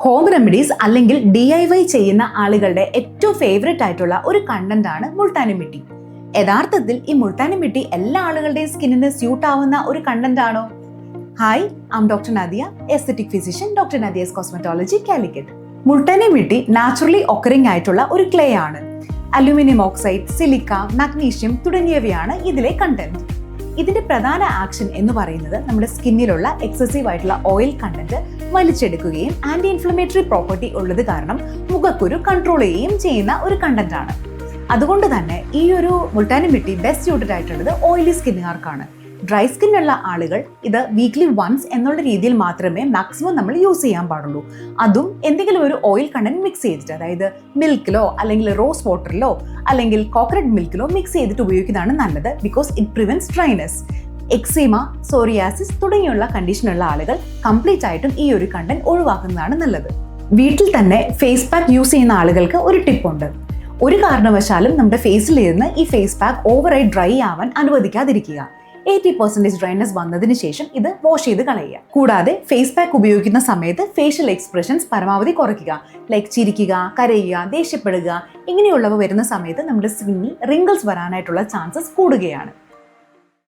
Home remedies അല്ലെങ്കിൽ DIY ചെയ്യുന്ന ആളുകളുടെ ഏറ്റവും ഫേവറേറ്റ് ആയിട്ടുള്ള ഒരു കണ്ടന്റ് ആണ് മുൾട്ടാനി മിട്ടി. യഥാർത്ഥത്തിൽ ഈ മുൾട്ടാനി മിട്ടി എല്ലാ ആളുകളുടെയും സ്കിന്നിന് സ്യൂട്ട് ആവുന്ന ഒരു കണ്ടന്റ് ആണോ? Hi, I am doctor Nadia, aesthetic physician, doctor Nadia's cosmetology, Calicut. Multani mitti naturally occurring ആയിട്ടുള്ള ഒരു ക്ലേ ആണ്. അലുമിനിയം ഓക്സൈഡ്, സിലിക്ക, മാഗ്നീഷ്യം തുടങ്ങിയവയാണ് ഇതിലെ കണ്ടന്റ്. ഇതിന്റെ പ്രധാന ആക്ഷൻ എന്ന് പറയുന്നത് നമ്മുടെ സ്കിന്നിലുള്ള എക്സസീവ് ആയിട്ടുള്ള ഓയിൽ കണ്ടന്റ് വലിച്ചെടുക്കുകയും ആന്റി ഇൻഫ്ലമേറ്ററി പ്രോപ്പർട്ടി ഉള്ളത് കാരണം മുഖക്കുരു കൺട്രോൾ ചെയ്യുകയും ചെയ്യുന്ന ഒരു കണ്ടന്റ് ആണ്. അതുകൊണ്ട് തന്നെ ഈ ഒരു മുൾട്ടാനി മിട്ടി ബെസ്റ്റ് സ്യൂട്ടഡ് ആയിട്ടുള്ളത് ഓയിലി സ്കിന്നുകാർക്കാണ്. ഡ്രൈ സ്കിന്നുള്ള ആളുകൾ ഇത് വീക്ക്ലി വൺസ് എന്നുള്ള രീതിയിൽ മാത്രമേ മാക്സിമം നമ്മൾ യൂസ് ചെയ്യാൻ പാടുള്ളൂ. അതും എന്തെങ്കിലും ഒരു ഓയിൽ കണ്ടന്റ് മിക്സ് ചെയ്തിട്ട്, അതായത് മിൽക്കിലോ അല്ലെങ്കിൽ റോസ് വാട്ടറിലോ അല്ലെങ്കിൽ കോക്കനട്ട് മിൽക്കിലോ മിക്സ് ചെയ്തിട്ട് ഉപയോഗിക്കുന്നതാണ് നല്ലത്. Because it prevents dryness. Eczema, psoriasis തുടങ്ങിയുള്ള കണ്ടീഷനുള്ള ആളുകൾ കംപ്ലീറ്റ് ആയിട്ടും ഈ ഒരു കണ്ടന്റ് ഒഴിവാക്കുന്നതാണ് നല്ലത്. വീട്ടിൽ തന്നെ ഫേസ് പാക്ക് യൂസ് ചെയ്യുന്ന ആളുകൾക്ക് ഒരു ടിപ്പുണ്ട്. ഒരു കാരണവശാലും നമ്മുടെ ഫേസിൽ ഇരുന്ന് ഈ ഫേസ് പാക്ക് ഓവറായി ഡ്രൈ ആവാൻ അനുവദിക്കാതിരിക്കുക. 80% ഡ്രൈനെസ് വന്നതിന് ശേഷം ഇത് വാഷ് ചെയ്ത് കളയുക. കൂടാതെ ഫേസ് പാക്ക് ഉപയോഗിക്കുന്ന സമയത്ത് ഫേഷ്യൽ എക്സ്പ്രഷൻസ് പരമാവധി കുറയ്ക്കുക. ലൈക്ക് ചിരിക്കുക, കരയുക, ദേഷ്യപ്പെടുക, ഇങ്ങനെയുള്ളവ വരുന്ന സമയത്ത് നമ്മുടെ സ്കിന്നിൽ റിങ്കിൾസ് വരാനായിട്ടുള്ള ചാൻസസ് കൂടുകയാണ്.